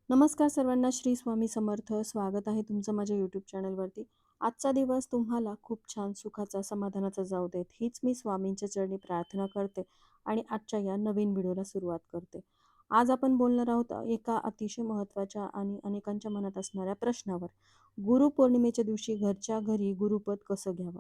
नमस्कार सर्वांना, श्री स्वामी समर्थ. स्वागत आहे तुमचं माझ्या यूट्यूब चॅनलवरती. आजचा दिवस तुम्हाला खूप छान सुखाचा, समाधानाचा जाऊ देत, हीच मी स्वामींच्या चरणी प्रार्थना करते आणि आजच्या या नवीन व्हिडिओला सुरुवात करते. आज आपण बोलणार आहोत एका अतिशय महत्त्वाच्या आणि अनेकांच्या मनात असणाऱ्या प्रश्नावर. गुरुपौर्णिमेच्या दिवशी घरच्या घरी गुरुपद कसं घ्यावं?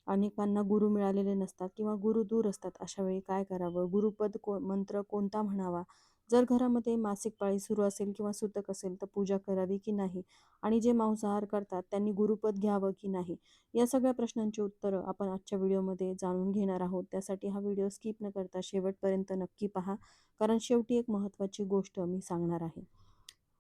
अनेकांना गुरु मिळालेले नसतात किंवा गुरु दूर असतात. अशा वेळी काय करावं? गुरुपद मंत्र कोणता म्हणावा? जर घरामध्ये मासिक पाळी सुरू असेल किंवा सुतक असेल तर पूजा करावी की नाही, आणि जे मांसाहार करतात त्यांनी गुरुपद घ्यावं की नाही, या सगळ्या प्रश्नांची उत्तरं आपण आजच्या व्हिडिओमध्ये जाणून घेणार आहोत. त्यासाठी हा व्हिडिओ स्किप न करता शेवटपर्यंत नक्की पहा, कारण शेवटी एक महत्त्वाची गोष्ट मी सांगणार आहे.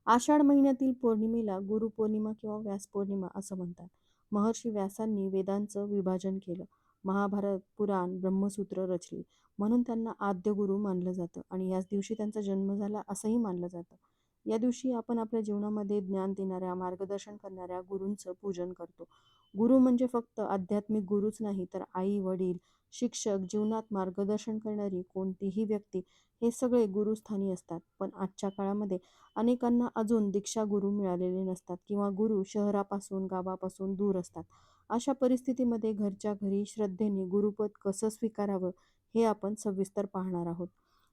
आषाढ महिन्यातील पौर्णिमेला गुरुपौर्णिमा किंवा व्यास पौर्णिमा असं म्हणतात. महर्षी व्यासांनी वेदांचं विभाजन केलं, महाभारत, पुराण, ब्रह्मसूत्र रचली, म्हणून त्यांना आद्य गुरु मानलं जातं आणि याच दिवशी त्यांचा जन्म झाला असंही मानलं जातं. या दिवशी आपण आपल्या जीवनामध्ये ज्ञान देणाऱ्या, मार्गदर्शन करणाऱ्या गुरूंचं पूजन करतो. गुरु म्हणजे फक्त आध्यात्मिक गुरुच नाही, तर आई, वडील, शिक्षक, जीवनात मार्गदर्शन करणारी कोणतीही व्यक्ती, हे सगळे गुरुस्थानी असतात. पण आजच्या काळामध्ये अनेकांना अजून दीक्षा गुरु मिळालेले नसतात किंवा गुरु शहरापासून, गावापासून दूर असतात. अशा परिस्थितीमध्ये घरच्या घरी श्रद्धेने गुरुपद कसं स्वीकारावं, हे आपण सविस्तर पाहणार आहोत.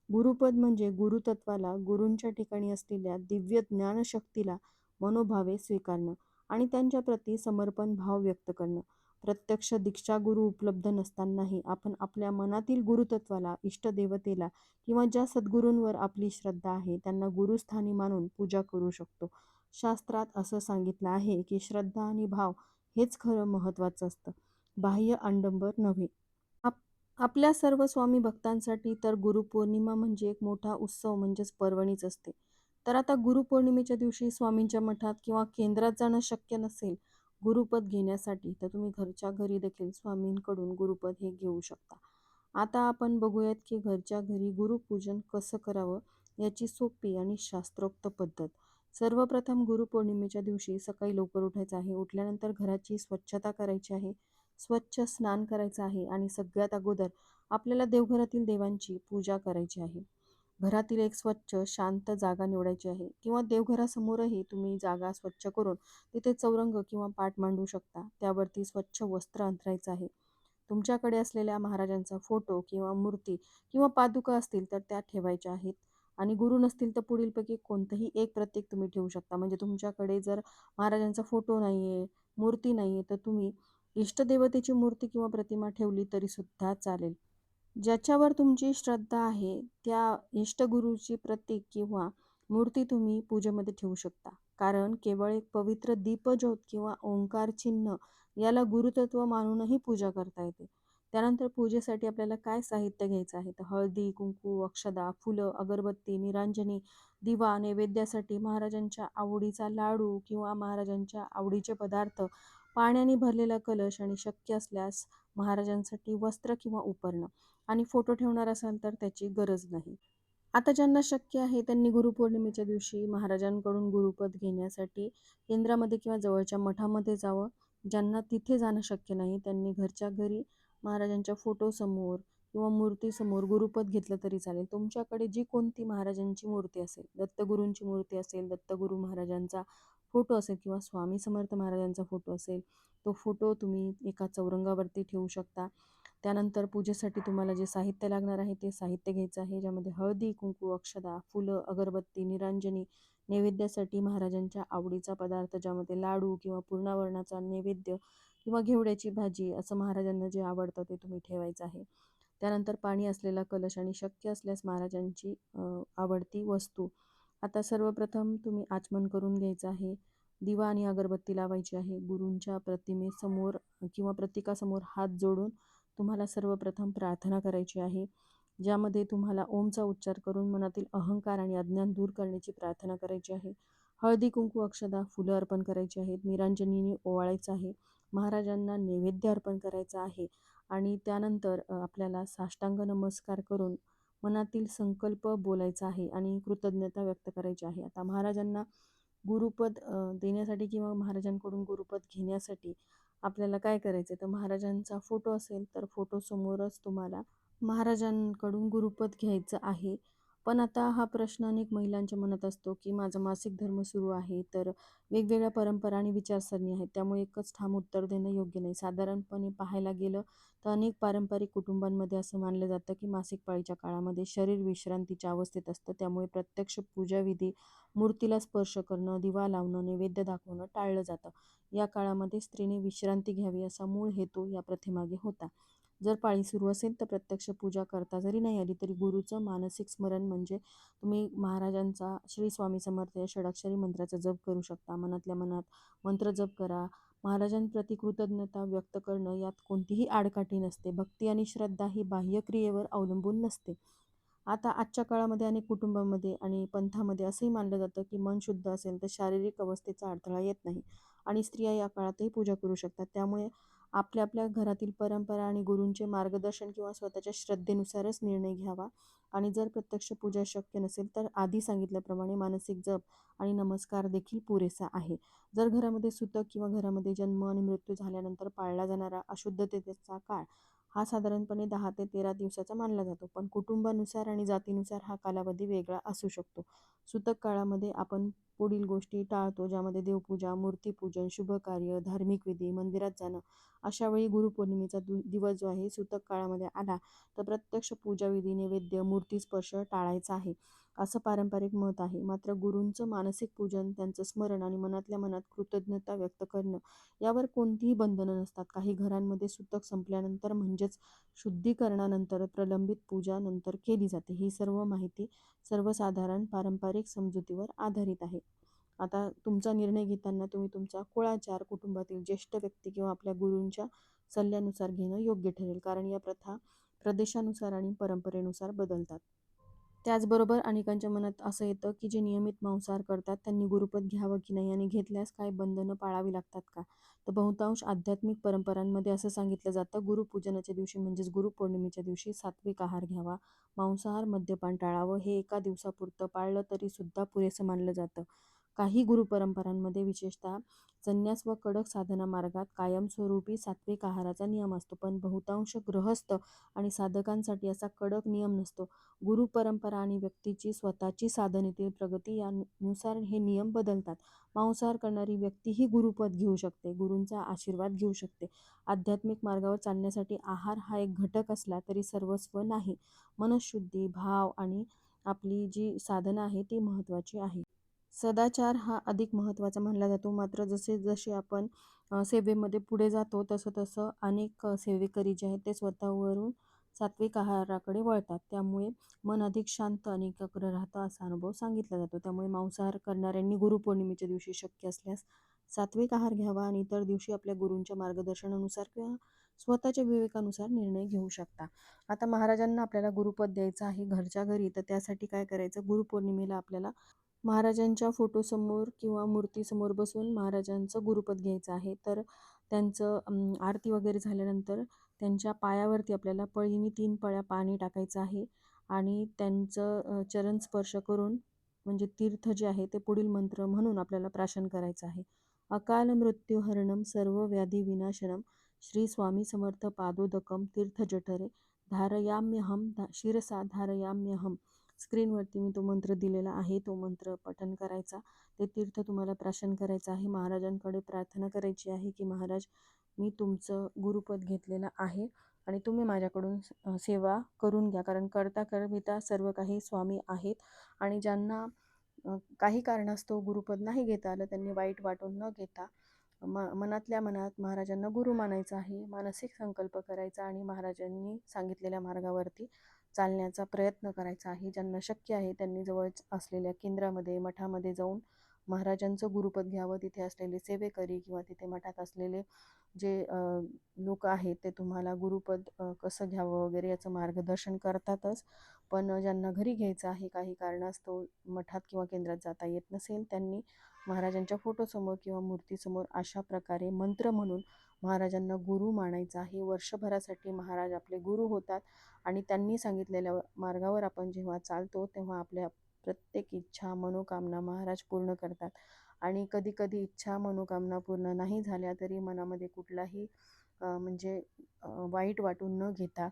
गुरुपद म्हणजे गुरुतत्वाला, गुरूंच्या ठिकाणी असलेल्या दिव्य ज्ञानशक्तीला मनोभावे स्वीकारणं आणि त्यांच्या प्रती समर्पण भाव व्यक्त करणं. प्रत्यक्ष दीक्षा गुरु उपलब्ध नसतानाही आपण आपल्या मनातील गुरुतत्वाला, इष्टदेवतेला किंवा ज्या सद्गुरूंवर आपली श्रद्धा आहे त्यांना गुरुस्थानी मानून पूजा करू शकतो. शास्त्रात असं सांगितलं आहे की श्रद्धा आणि भाव हेच खरं महत्त्वाचं असतं, बाह्य आडंबर नव्हे. आपल्या सर्व स्वामी भक्तांसाठी तर गुरुपौर्णिमा म्हणजे एक मोठा उत्सव म्हणजेच पर्वणीच असते. तर आता गुरुपौर्णिमेच्या दिवशी स्वामींच्या मठात किंवा केंद्रात जाणं शक्य नसेल गुरुपद घेण्यासाठी, तर तुम्ही घरच्या घरी देखील स्वामींकडून गुरुपद हे घेऊ शकता. आता आपण बघूयात की घरच्या घरी गुरुपूजन कसं करावं, याची सोपी आणि शास्त्रोक्त पद्धत. सर्वप्रथम गुरुपौर्णिमेच्या दिवशी सकाळी लवकर उठायचं आहे. उठल्यानंतर घराची स्वच्छता करायची आहे, स्वच्छ स्नान करायचं आहे आणि सगळ्यात अगोदर आपल्याला देवघरातील देवांची पूजा करायची आहे. घरातील एक स्वच्छ शांत जागा निवडायची आहे किंवा देवघरासमोरही तुम्ही जागा स्वच्छ करून तिथे चौरंग किंवा पाट मांडू शकता. त्यावरती स्वच्छ वस्त्र अंथरायचं आहे. तुमच्याकडे असलेल्या महाराजांचा फोटो किंवा मूर्ती किंवा पादुका असतील तर त्या ठेवायच्या आहेत, आणि गुरु नसतील तर पुढीलपैकी कोणतंही एक प्रतीक तुम्ही ठेवू शकता. म्हणजे तुमच्याकडे जर महाराजांचा फोटो नाहीये, मूर्ती नाहीये, तर तुम्ही इष्टदेवतेची मूर्ती किंवा प्रतिमा ठेवली तरी सुद्धा चालेल. ज्याच्यावर तुमची श्रद्धा आहे त्या इष्टगुरूची प्रतीक किंवा मूर्ती तुम्ही पूजेमध्ये ठेवू शकता. कारण केवळ एक पवित्र दीपज्योत किंवा ओंकार चिन्ह याला गुरुतत्व मानूनही पूजा करता येते. त्यानंतर पूजेसाठी आपल्याला काय साहित्य घ्यायचं आहे, तर हळदी, कुंकू, अक्षदा, फुलं, अगरबत्ती, निरांजनी, दिवा, नैवेद्यासाठी महाराजांच्या आवडीचा लाडू किंवा महाराजांच्या आवडीचे पदार्थ, पाण्याने भरलेला कलश आणि शक्य असल्यास महाराजांसाठी वस्त्र किंवा उपरणं, आणि फोटो ठेवणार असाल तर त्याची गरज नाही. आता ज्यांना शक्य आहे त्यांनी गुरुपौर्णिमेच्या दिवशी महाराजांकडून गुरुपद घेण्यासाठी केंद्रामध्ये किंवा जवळच्या मठामध्ये जावं. ज्यांना तिथे जाणं शक्य नाही त्यांनी घरच्या घरी महाराजांच्या फोटोसमोर किंवा मूर्तीसमोर गुरुपद घेतलं तरी चालेल. तुमच्याकडे जी कोणती महाराजांची मूर्ती असेल, दत्तगुरूंची मूर्ती असेल, दत्तगुरू महाराजांचा फोटो असेल किंवा स्वामी समर्थ महाराजांचा फोटो असेल, तो फोटो तुम्ही एका चौरंगावरती ठेवू शकता. त्यानंतर पूजेसाठी तुम्हाला जे साहित्य लागणार आहे ते साहित्य घ्यायचं आहे, ज्यामध्ये हळदी, कुंकू, अक्षदा, फुलं, अगरबत्ती, निरांजनी, नैवेद्यासाठी महाराजांच्या आवडीचा पदार्थ ज्यामध्ये लाडू किंवा पूर्णावरणाचा नैवेद्य किंवा घेवड्याची भाजी, असं महाराजांना जे आवडतं ते तुम्ही ठेवायचं आहे. त्यानंतर पाणी असलेला कलश आणि शक्य असल्यास महाराजांची आवडती वस्तू. आता सर्वप्रथम तुम्ही आचमन करून घ्यायचं आहे. दिवा आणि अगरबत्ती लावायची आहे. गुरूंच्या प्रतिमेसमोर किंवा प्रतीकासमोर हात जोडून तुम्हाला सर्वप्रथम प्रार्थना करायची आहे, ज्यामध्ये तुम्हाला ओमचा उच्चार करून मनातील अहंकार आणि अज्ञान दूर करण्याची प्रार्थना करायची आहे. हळदी, कुंकू, अक्षदा, फुलं अर्पण करायची आहेत. निरांजनीने ओवाळायचं आहे. महाराजांना नैवेद्य अर्पण करायचा आहे आणि त्यानंतर आपल्याला साष्टांग नमस्कार करून मनातील संकल्प बोलायचा आहे आणि कृतज्ञता व्यक्त करायची आहे. आता महाराजांना गुरुपद देण्यासाठी किंवा महाराजांकडून गुरुपद घेण्यासाठी आपल्याला काय करायचं आहे, तर महाराजांचा फोटो असेल तर फोटोसमोरच तुम्हाला महाराजांकडून गुरुपद घ्यायचं आहे. पण आता हा प्रश्न अनेक महिलांच्या मनात असतो, की माझा मासिक धर्म सुरू आहे, तर वेगवेगळ्या परंपरा आणि विचारसरणी आहेत. त्यामुळे एकच ठाम उत्तर देणं योग्य नाही. साधारणपणे पाहायला गेलं तर अनेक पारंपरिक कुटुंबांमध्ये असं मानलं जातं, की मासिक पाळीच्या काळामध्ये शरीर विश्रांतीच्या अवस्थेत असतं. त्यामुळे प्रत्यक्ष पूजाविधी, मूर्तीला स्पर्श करणं, दिवा लावणं, नैवेद्य दाखवणं टाळलं जातं. या काळामध्ये स्त्रीने विश्रांती घ्यावी असा मूळ हेतू या प्रथेमागे होता. जर पाळी सुरू असेल तर प्रत्यक्ष पूजा करता जरी नाही आली तरी गुरुचं मानसिक स्मरण म्हणजे तुम्ही महाराजांचा श्री स्वामी समर्थ या षडाक्षरी मंत्राचा जप करू शकता. मनातल्या मनात मंत्र जप करा. महाराजांप्रती कृतज्ञता व्यक्त करणं यात कोणतीही आडकाठी नसते. भक्ती आणि श्रद्धा ही बाह्य क्रियेवर अवलंबून नसते. आता आजच्या काळामध्ये अनेक कुटुंबामध्ये आणि पंथामध्ये असंही मानलं जातं की मन शुद्ध असेल तर शारीरिक अवस्थेचा अडथळा येत नाही आणि स्त्रिया या काळातही पूजा करू शकतात. त्यामुळे आपल्या आपल्या घरातील परंपरा आणि गुरूंचे मार्गदर्शन किंवा स्वतःच्या श्रद्धेनुसारच निर्णय घ्यावा. आणि जर प्रत्यक्ष पूजा शक्य नसेल तर आधी सांगितल्याप्रमाणे मानसिक जप आणि नमस्कार देखील पुरेसा आहे. जर घरामध्ये सुतक किंवा घरामध्ये जन्म आणि मृत्यू झाल्यानंतर पाळला जाणारा अशुद्धतेचा काळ हा साधारणपणे 10 ते 13 दिवसाचा मानला जातो. पण कुटुंबानुसार आणि जातीनुसार हा कालावधी वेगळा असू शकतो. सूतक काळामध्ये आपण पुढील गोष्टी टाळतो, ज्यामध्ये देवपूजा, मूर्तीपूजन, शुभकार्य, धार्मिक विधी, मंदिरात जाणं. अशा वेळी गुरुपौर्णिमेचा दिवस जो आहे सूतक काळामध्ये आला तर प्रत्यक्ष पूजाविधी, नैवेद्य, मूर्तीस्पर्श टाळायचा आहे, असं पारंपरिक मत आहे. मात्र गुरूंचं मानसिक पूजन, त्यांचं स्मरण आणि मनातल्या मनात कृतज्ञता व्यक्त करणं यावर कोणतीही बंधनं नसतात. काही घरांमध्ये सूतक संपल्यानंतर म्हणजेच शुद्धीकरणानंतर प्रलंबित पूजा नंतर केली जाते. ही सर्व माहिती सर्वसाधारण पारंपरिक समजुतीवर आधारित आहे. आता तुमचा निर्णय घेताना तुम्ही तुमचा कुळाचार, कुटुंबातील ज्येष्ठ व्यक्ती किंवा आपल्या गुरूंच्या सल्ल्यानुसार घेणं योग्य ठरेल. कारण या प्रथा प्रदेशानुसार आणि परंपरेनुसार बदलतात. त्याचबरोबर अनेकांच्या मनात असं येतं की जे नियमित मांसाहार करतात त्यांनी गुरुपद घ्यावं की नाही आणि घेतल्यास काय बंधनं पाळावी लागतात का? तर बहुतांश आध्यात्मिक परंपरांमध्ये असं सांगितलं जातं, गुरुपूजनाच्या दिवशी म्हणजेच गुरुपौर्णिमेच्या दिवशी सात्विक आहार घ्यावा, मांसाहार, मद्यपान टाळावं. हे एका दिवसापुरतं पाळलं तरी सुद्धा पुरेसं मानलं जातं. काही गुरुपरंपरांमध्ये विशेषतः संन्यास व कडक साधना मार्गात कायमस्वरूपी सात्विक आहाराचा नियम असतो. पण बहुतांश गृहस्थ आणि साधकांसाठी असा कडक नियम नसतो. गुरु परंपरा आणि व्यक्तीची स्वतःची साधनेतील प्रगती यानुसार हे नियम बदलतात. मांसाहार करणारी व्यक्तीही गुरुपद घेऊ शकते, गुरूंचा आशीर्वाद घेऊ शकते. आध्यात्मिक मार्गावर चालण्यासाठी आहार हा एक घटक असला तरी सर्वस्व नाही. मनःशुद्धी, भाव आणि आपली जी साधना आहे ती महत्त्वाची आहे. सदाचार हा अधिक महत्त्वाचा मानला जातो. मात्र जसे जसे आपण सेवेमध्ये पुढे जातो तसं तसं अनेक सेवेकरी जे आहेत ते स्वतःवरून सात्विक आहाराकडे वळतात. त्यामुळे मन अधिक शांत आणि एकाग्र राहतं असा अनुभव सांगितला जातो. त्यामुळे मांसाहार करणाऱ्यांनी गुरुपौर्णिमेच्या दिवशी शक्य असल्यास सात्विक आहार घ्यावा आणि इतर दिवशी आपल्या गुरूंच्या मार्गदर्शनानुसार किंवा स्वतःच्या विवेकानुसार निर्णय घेऊ शकता. आता महाराजांना आपल्याला गुरुपद द्यायचं आहे घरच्या घरी, तर त्यासाठी काय करायचं, गुरुपौर्णिमेला आपल्याला महाराजांच्या फोटोसमोर किंवा मूर्तीसमोर बसून महाराजांचं गुरुपद घ्यायचं आहे. तर त्यांचं आरती वगैरे झाल्यानंतर त्यांच्या पायावरती आपल्याला पळीने 3 पळ्या पाणी टाकायचं आहे आणि त्यांचं चरण स्पर्श करून म्हणजे तीर्थ जे आहे ते पुढील मंत्र म्हणून आपल्याला प्राशन करायचं आहे. अकाल मृत्यू हरणम सर्व व्याधी विनाशनम श्री स्वामी समर्थ पादोदकम तीर्थ जठरे धारयाम्यहम शिरसा धारयाम्यहम. स्क्रीनवरती मी तो मंत्र दिलेला आहे, तो मंत्र पठण करायचा, ते तीर्थ तुम्हाला प्राशन करायचं आहे. महाराजांकडे प्रार्थना करायची आहे की महाराज, मी तुमचं गुरुपद घेतलेलं आहे आणि तुम्ही माझ्याकडून सेवा करून घ्या. कारण करता करविता सर्व काही स्वामी आहेत आणि ज्यांना काही कारणास्तव गुरुपद नाही घेता आलं त्यांनी वाईट वाटून न घेता मनातल्या मनात महाराजांना गुरु मानायचं आहे, मानसिक संकल्प करायचा आणि महाराजांनी सांगितलेल्या मार्गावरती चालण्याचा प्रयत्न करायचा आहे. ज्यांना शक्य आहे त्यांनी जवळ असलेल्या केंद्रामध्ये, मठामध्ये जाऊन महाराजांचं गुरुपद घ्यावं. तिथे असलेले सेवेकरी किंवा तिथे मठात असलेले जे लोक आहेत ते तुम्हाला गुरुपद कसं घ्यावं वगैरे याचं मार्गदर्शन करतातच. पण ज्यांना घरी घ्यायचं आहे, काही कारणास्तव मठात किंवा केंद्रात जाता येत नसेल, त्यांनी महाराजांच्या फोटोसमोर किंवा मूर्तीसमोर अशा प्रकारे मंत्र म्हणून महाराजांना गुरु मानायचं आहे. वर्षभरासाठी महाराज आपले गुरु होतात आणि त्यांनी सांगितलेल्या मार्गावर आपण जेव्हा चालतो तेव्हा आपल्या प्रत्येक इच्छा, मनोकामना महाराज पूर्ण करतात. आणि कधी कधी इच्छा, मनोकामना पूर्ण नाही झाल्या तरी मनामध्ये कुठलाही म्हणजे वाईट वाटून न घेता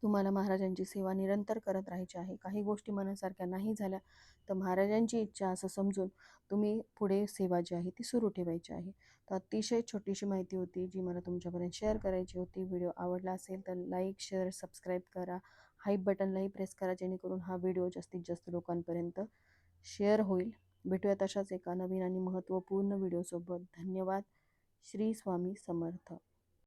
तुम्हाला महाराजांची सेवा निरंतर करत राहायची आहे. काही गोष्टी मनासारख्या नाही झाल्या तर महाराजांची इच्छा असं समजून तुम्ही पुढे सेवा जी आहे ती सुरू ठेवायची आहे. तर अतिशय छोटीशी माहिती होती जी मला तुमच्यापर्यंत शेअर करायची होती. व्हिडिओ आवडला असेल तर लाईक, शेअर, सबस्क्राईब करा. हाईप बटनलाही प्रेस करा जेणेकरून हा व्हिडिओ जास्तीत जास्त लोकांपर्यंत शेअर होईल. भेटूया तशाच एका नवीन आणि महत्त्वपूर्ण व्हिडिओसोबत. धन्यवाद. श्री स्वामी समर्थ.